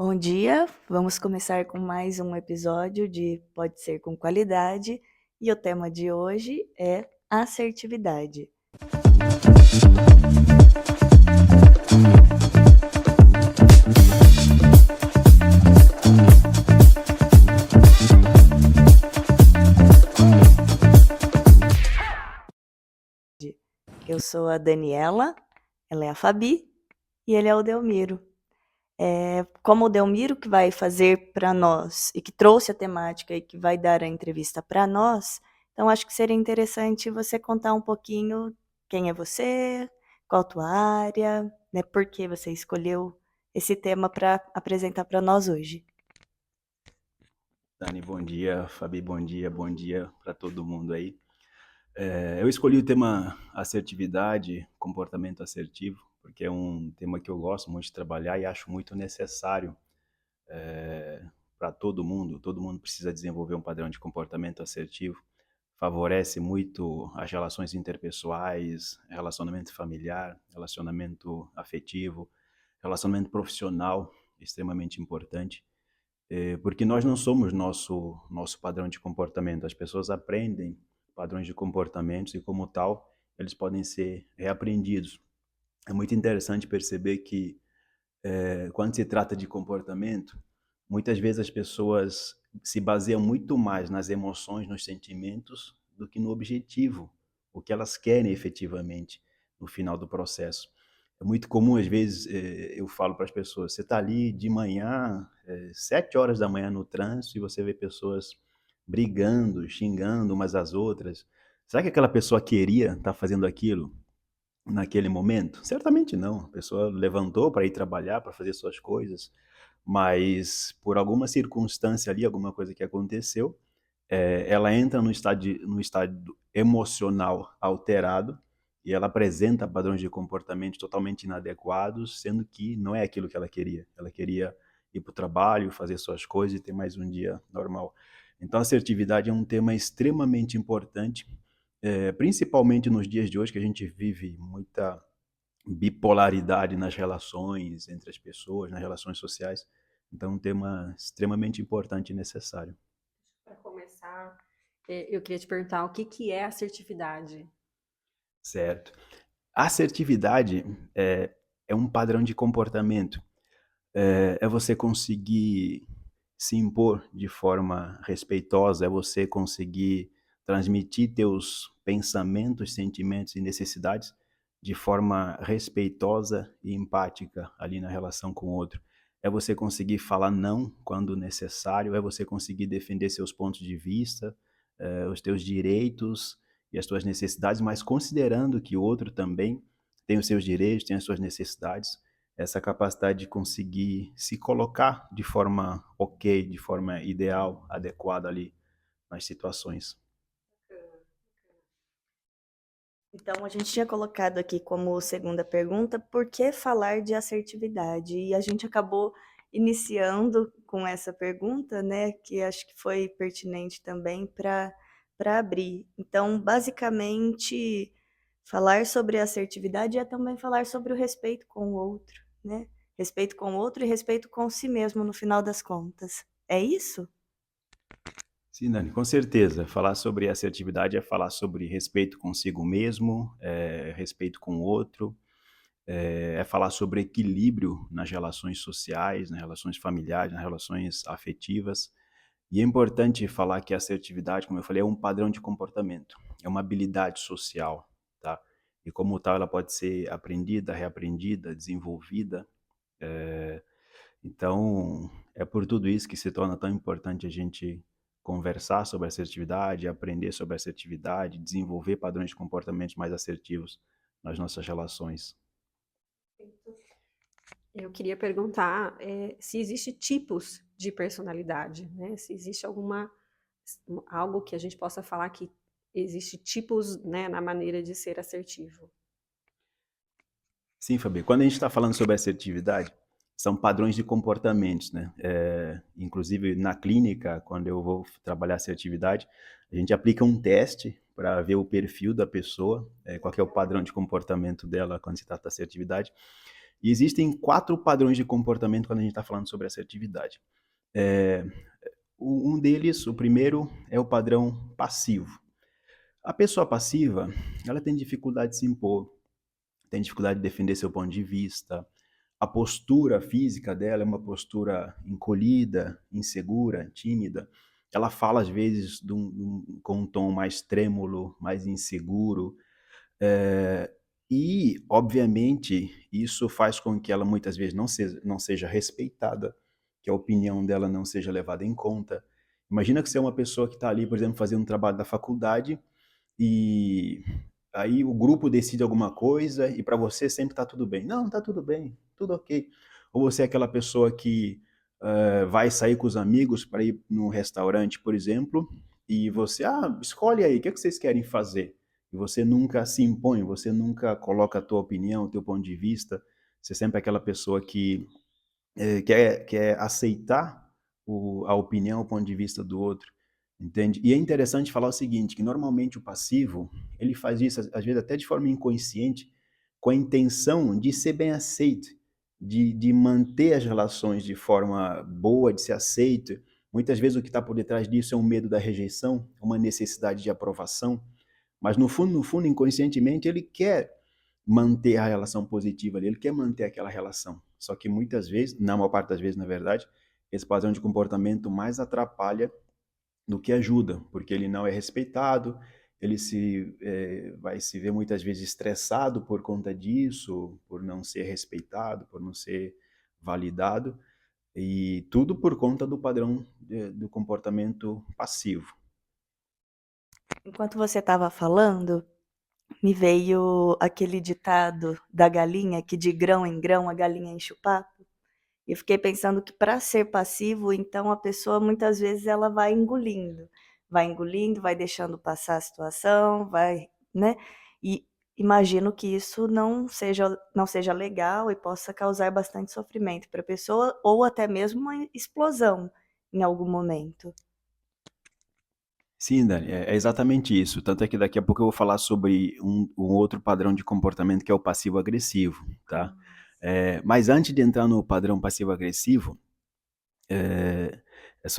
Bom dia, vamos começar com mais um episódio de Pode Ser com Qualidade e o tema de hoje é assertividade. Eu sou a Daniela, ela é a Fabi e ele é o Delmiro. Como o Delmiro que vai fazer para nós e que trouxe a temática e que vai dar a entrevista para nós, então acho que seria interessante você contar um pouquinho quem é você, qual a tua área, né, por que você escolheu esse tema para apresentar para nós hoje. Dani, bom dia. Fabi, bom dia para todo mundo aí. Eu escolhi o tema assertividade, comportamento assertivo, porque é um tema que eu gosto muito de trabalhar e acho muito necessário para todo mundo. Todo mundo precisa desenvolver um padrão de comportamento assertivo. Favorece muito as relações interpessoais, relacionamento familiar, relacionamento afetivo, relacionamento profissional, extremamente importante. Porque nós não somos nosso padrão de comportamento. As pessoas aprendem padrões de comportamentos e, como tal, eles podem ser reaprendidos. É muito interessante perceber que, quando se trata de comportamento, muitas vezes as pessoas se baseiam muito mais nas emoções, nos sentimentos, do que no objetivo, o que elas querem efetivamente no final do processo. É muito comum, às vezes, eu falo para as pessoas, você está ali de manhã, 7 horas da manhã no trânsito, e você vê pessoas brigando, xingando umas às outras. Será que aquela pessoa queria estar fazendo aquilo naquele momento? Certamente não. A pessoa levantou para ir trabalhar, para fazer suas coisas, mas por alguma circunstância ali, alguma coisa que aconteceu, ela entra num estado emocional alterado e ela apresenta padrões de comportamento totalmente inadequados, sendo que não é aquilo que ela queria. Ela queria ir para o trabalho, fazer suas coisas e ter mais um dia normal. Então, a assertividade é um tema extremamente importante, principalmente nos dias de hoje, que a gente vive muita bipolaridade nas relações entre as pessoas, nas relações sociais. Então, é um tema extremamente importante e necessário. Para começar, eu queria te perguntar o que que é assertividade? Certo. A assertividade é um padrão de comportamento. É você conseguir se impor de forma respeitosa, é você conseguir transmitir teus pensamentos, sentimentos e necessidades de forma respeitosa e empática ali na relação com o outro. É você conseguir falar não quando necessário, é você conseguir defender seus pontos de vista, os teus direitos e as tuas necessidades, mas considerando que o outro também tem os seus direitos, tem as suas necessidades. Essa capacidade de conseguir se colocar de forma ok, de forma ideal, adequada ali nas situações. Então, a gente tinha colocado aqui como segunda pergunta, por que falar de assertividade? E a gente acabou iniciando com essa pergunta, né, que acho que foi pertinente também para abrir. Então, basicamente, falar sobre assertividade é também falar sobre o respeito com o outro, né? Respeito com o outro e respeito com si mesmo, no final das contas. É isso? Sim, Dani, com certeza. Falar sobre assertividade é falar sobre respeito consigo mesmo, respeito com o outro, é falar sobre equilíbrio nas relações sociais, nas relações familiares, nas relações afetivas. E é importante falar que a assertividade, como eu falei, é um padrão de comportamento, é uma habilidade social, tá? E como tal, ela pode ser aprendida, reaprendida, desenvolvida. eh, Então, é por tudo isso que se torna tão importante a gente conversar sobre assertividade, aprender sobre assertividade, desenvolver padrões de comportamentos mais assertivos nas nossas relações. Eu queria perguntar, se existe tipos de personalidade, né? Se existe algo que a gente possa falar que existe tipos, né, na maneira de ser assertivo. Sim, Fabi, quando a gente está falando sobre assertividade, são padrões de comportamentos, né? Inclusive, na clínica, quando eu vou trabalhar assertividade, a gente aplica um teste para ver o perfil da pessoa, qual que é o padrão de comportamento dela quando se trata de assertividade. E existem 4 padrões de comportamento quando a gente está falando sobre assertividade. É, um deles, o primeiro, é o padrão passivo. A pessoa passiva, ela tem dificuldade de se impor, tem dificuldade de defender seu ponto de vista. A postura física dela é uma postura encolhida, insegura, tímida. Ela fala, às vezes, com um tom mais trêmulo, mais inseguro. Eh, e, obviamente, isso faz com que ela muitas vezes não seja respeitada, que a opinião dela não seja levada em conta. Imagina que você é uma pessoa que está ali, por exemplo, fazendo um trabalho da faculdade e aí o grupo decide alguma coisa e para você sempre está tudo bem. Não, está tudo bem, tudo ok. Ou você é aquela pessoa que vai sair com os amigos para ir num restaurante, por exemplo, e você, escolhe aí, o que é que vocês querem fazer? E você nunca se impõe, você nunca coloca a tua opinião, o teu ponto de vista. Você é sempre aquela pessoa que quer aceitar a opinião, o ponto de vista do outro, entende? E é interessante falar o seguinte, que normalmente o passivo, ele faz isso, às vezes até de forma inconsciente, com a intenção de ser bem aceito, de manter as relações de forma boa, de ser aceito. Muitas vezes o que está por detrás disso é um medo da rejeição, uma necessidade de aprovação, mas no fundo, inconscientemente, ele quer manter a relação positiva ali, ele quer manter aquela relação. Só que muitas vezes, na maior parte das vezes, na verdade, esse padrão de comportamento mais atrapalha do que ajuda, porque ele não é respeitado, ele vai se ver muitas vezes estressado por conta disso, por não ser respeitado, por não ser validado, e tudo por conta do padrão do comportamento passivo. Enquanto você estava falando, me veio aquele ditado da galinha, que de grão em grão a galinha enche o papo. E eu fiquei pensando que para ser passivo, então a pessoa muitas vezes ela vai engolindo, vai deixando passar a situação, vai, né? E imagino que isso não seja legal e possa causar bastante sofrimento para a pessoa ou até mesmo uma explosão em algum momento. Sim, Dani, é exatamente isso. Tanto é que daqui a pouco eu vou falar sobre um outro padrão de comportamento que é o passivo-agressivo, tá? Mas antes de entrar no padrão passivo-agressivo, é,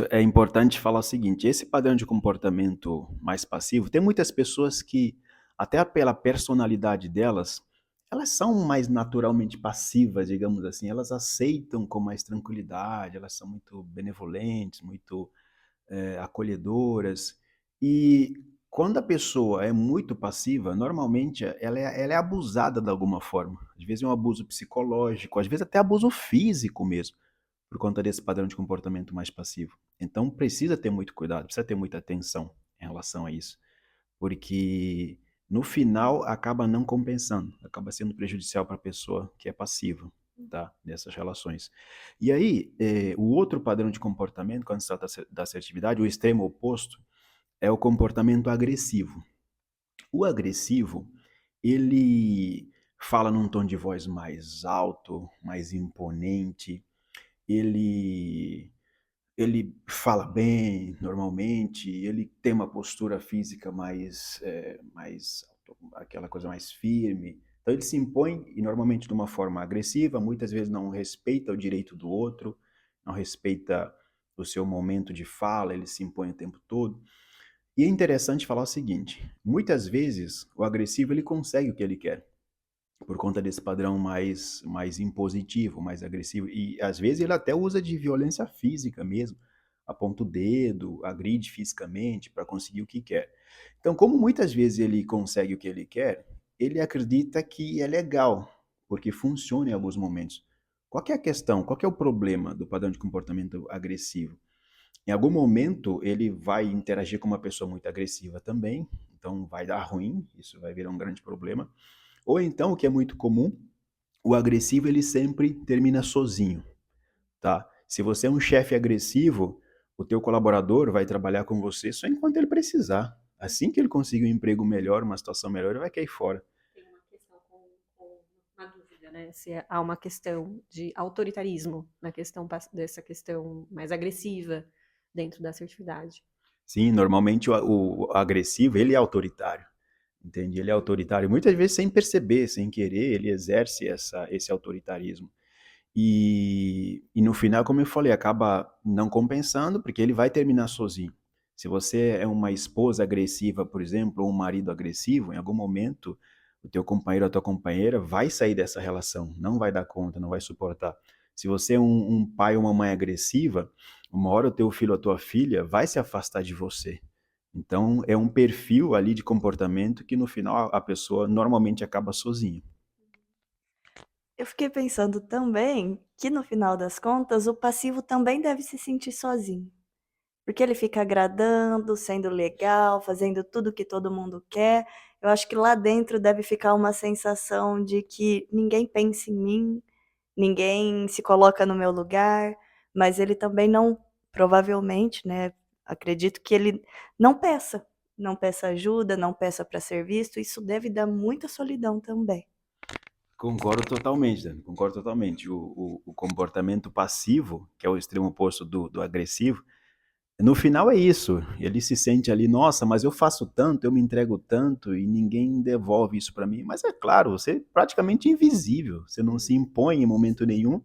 é importante falar o seguinte: esse padrão de comportamento mais passivo, tem muitas pessoas que, até pela personalidade delas, elas são mais naturalmente passivas, digamos assim. Elas aceitam com mais tranquilidade, elas são muito benevolentes, muito acolhedoras. E quando a pessoa é muito passiva, normalmente ela é abusada de alguma forma. Às vezes é um abuso psicológico, às vezes até abuso físico mesmo, por conta desse padrão de comportamento mais passivo. Então precisa ter muito cuidado, precisa ter muita atenção em relação a isso, porque no final acaba não compensando, acaba sendo prejudicial para a pessoa que é passiva, tá? Dessas relações. E aí, o outro padrão de comportamento, quando se trata da assertividade, o extremo oposto, é o comportamento agressivo. O agressivo, ele fala num tom de voz mais alto, mais imponente, ele ele fala bem, normalmente, ele tem uma postura física mais aquela coisa mais firme. Então ele se impõe e normalmente de uma forma agressiva, muitas vezes não respeita o direito do outro, não respeita o seu momento de fala, ele se impõe o tempo todo. E é interessante falar o seguinte, muitas vezes o agressivo ele consegue o que ele quer, por conta desse padrão mais impositivo, mais agressivo. E às vezes ele até usa de violência física mesmo, aponta o dedo, agride fisicamente para conseguir o que quer. Então, como muitas vezes ele consegue o que ele quer, ele acredita que é legal, porque funciona em alguns momentos. Qual que é a questão? Qual que é o problema do padrão de comportamento agressivo? Em algum momento ele vai interagir com uma pessoa muito agressiva também, então vai dar ruim, isso vai virar um grande problema. Ou então, o que é muito comum, o agressivo ele sempre termina sozinho, tá? Se você é um chefe agressivo, o teu colaborador vai trabalhar com você só enquanto ele precisar. Assim que ele conseguir um emprego melhor, uma situação melhor, ele vai cair fora. Tem uma questão com uma dúvida, né? Se há uma questão de autoritarismo na questão dessa questão mais agressiva dentro da assertividade. Sim, normalmente o agressivo, ele é autoritário. entende? Ele é autoritário, muitas vezes sem perceber, sem querer, ele exerce esse autoritarismo. E no final, como eu falei, acaba não compensando, porque ele vai terminar sozinho. Se você é uma esposa agressiva, por exemplo, ou um marido agressivo, em algum momento o teu companheiro ou a tua companheira vai sair dessa relação, não vai dar conta, não vai suportar. Se você é um pai ou uma mãe agressiva, uma hora o teu filho ou a tua filha vai se afastar de você. Então, é um perfil ali de comportamento que no final a pessoa normalmente acaba sozinha. Eu fiquei pensando também que no final das contas o passivo também deve se sentir sozinho. Porque ele fica agradando, sendo legal, fazendo tudo que todo mundo quer. Eu acho que lá dentro deve ficar uma sensação de que ninguém pensa em mim, ninguém se coloca no meu lugar, mas ele também não, provavelmente, né, acredito que ele não peça ajuda, não peça para ser visto, isso deve dar muita solidão também. Concordo totalmente, Dani, concordo totalmente. O comportamento passivo, que é o extremo oposto do agressivo, no final é isso. Ele se sente ali, nossa, mas eu faço tanto, eu me entrego tanto e ninguém devolve isso para mim. Mas é claro, você é praticamente invisível, você não se impõe em momento nenhum.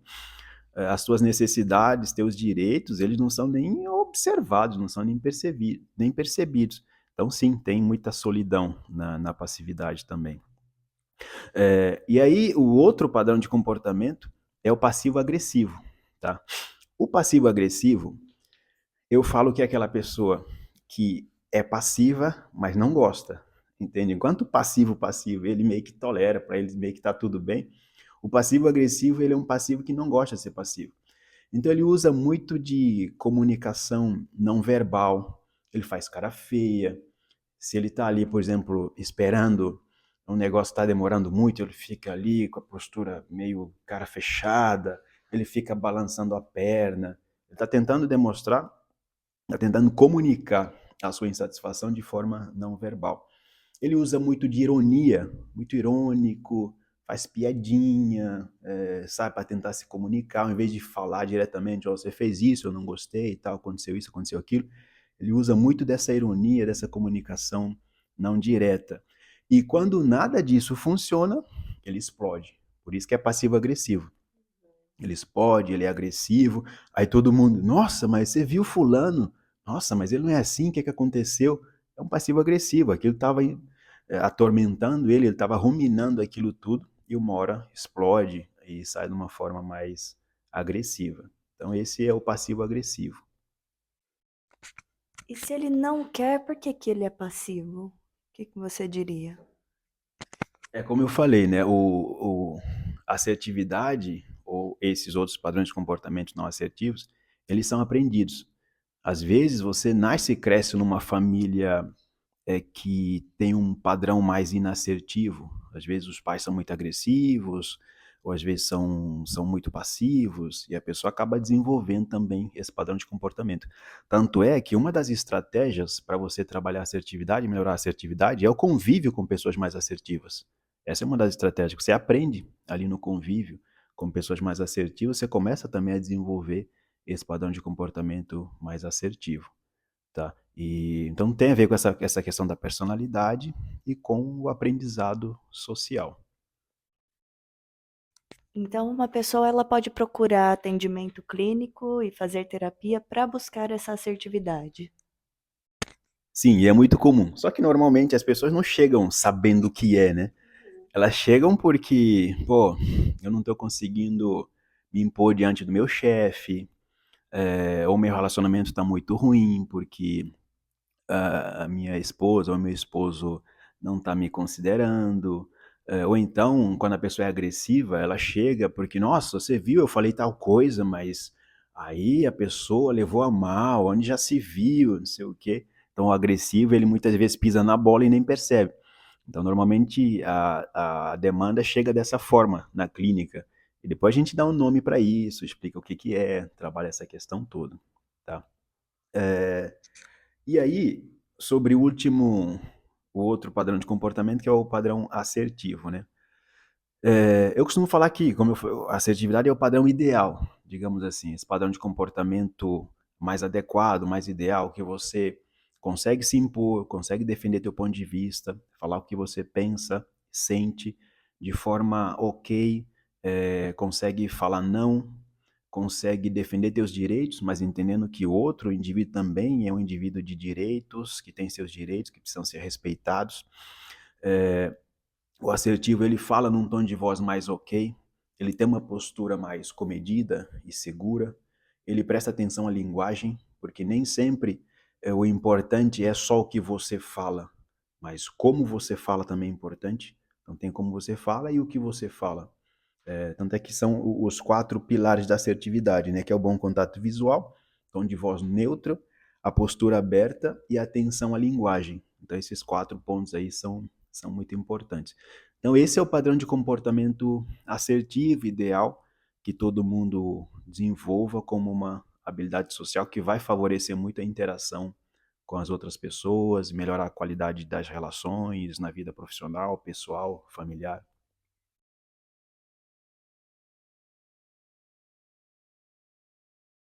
As suas necessidades, teus direitos, eles não são nem observados, não são nem percebidos. Então, sim, tem muita solidão na passividade também. E aí, o outro padrão de comportamento é o passivo-agressivo, tá? O passivo-agressivo, eu falo que é aquela pessoa que é passiva, mas não gosta, entende? Enquanto o passivo, ele meio que tolera, para ele meio que tá tudo bem, o passivo-agressivo, ele é um passivo que não gosta de ser passivo. Então ele usa muito de comunicação não verbal, ele faz cara feia, se ele está ali, por exemplo, esperando um negócio está demorando muito, ele fica ali com a postura meio cara fechada, ele fica balançando a perna, ele está tentando demonstrar, está tentando comunicar a sua insatisfação de forma não verbal. Ele usa muito de ironia, muito irônico, faz piadinha, sabe, para tentar se comunicar, ao invés de falar diretamente, oh, você fez isso, eu não gostei e tal, aconteceu isso, aconteceu aquilo. Ele usa muito dessa ironia, dessa comunicação não direta. E quando nada disso funciona, ele explode. Por isso que é passivo-agressivo. Ele explode, ele é agressivo, aí todo mundo, nossa, mas você viu fulano? Nossa, mas ele não é assim, o que aconteceu? É um passivo-agressivo, aquilo estava atormentando ele estava ruminando aquilo tudo, e uma hora explode e sai de uma forma mais agressiva. Então esse é o passivo-agressivo. E se ele não quer, por que que ele é passivo? O que que você diria? É como eu falei, né? A assertividade ou esses outros padrões de comportamento não assertivos, eles são aprendidos. Às vezes você nasce e cresce numa família que tem um padrão mais inassertivo. Às vezes os pais são muito agressivos, ou às vezes são muito passivos, e a pessoa acaba desenvolvendo também esse padrão de comportamento. Tanto é que uma das estratégias para você trabalhar a assertividade, melhorar a assertividade, é o convívio com pessoas mais assertivas. Essa é uma das estratégias que você aprende ali no convívio com pessoas mais assertivas, você começa também a desenvolver esse padrão de comportamento mais assertivo. Tá? E, então tem a ver com essa questão da personalidade e com o aprendizado social. Então, uma pessoa ela pode procurar atendimento clínico e fazer terapia para buscar essa assertividade. Sim, e é muito comum. Só que normalmente as pessoas não chegam sabendo o que é, né? Elas chegam porque, pô, eu não estou conseguindo me impor diante do meu chefe, ou meu relacionamento está muito ruim, porque a minha esposa ou meu esposo não está me considerando. Ou então, quando a pessoa é agressiva, ela chega porque, nossa, você viu, eu falei tal coisa, mas aí a pessoa levou a mal, onde já se viu, não sei o quê. Então, o agressivo, ele muitas vezes pisa na bola e nem percebe. Então, normalmente, a demanda chega dessa forma na clínica. E depois a gente dá um nome para isso, explica o que que é, trabalha essa questão toda, tá? E aí, sobre o outro padrão de comportamento, que é o padrão assertivo, né? Eu costumo falar que, a assertividade é o padrão ideal, digamos assim, esse padrão de comportamento mais adequado, mais ideal, que você consegue se impor, consegue defender teu ponto de vista, falar o que você pensa, sente, de forma ok, consegue falar não, consegue defender teus direitos, mas entendendo que o outro indivíduo também é um indivíduo de direitos, que tem seus direitos, que precisam ser respeitados. O assertivo, ele fala num tom de voz mais ok, ele tem uma postura mais comedida e segura, ele presta atenção à linguagem, porque nem sempre o importante é só o que você fala, mas como você fala também é importante. Então tem como você fala e o que você fala. Tanto é que são os 4 pilares da assertividade, né? Que é o bom contato visual, tom de voz neutro, a postura aberta e a atenção à linguagem. Então esses 4 pontos aí são muito importantes. Então esse é o padrão de comportamento assertivo, ideal, que todo mundo desenvolva como uma habilidade social que vai favorecer muito a interação com as outras pessoas, melhorar a qualidade das relações na vida profissional, pessoal, familiar.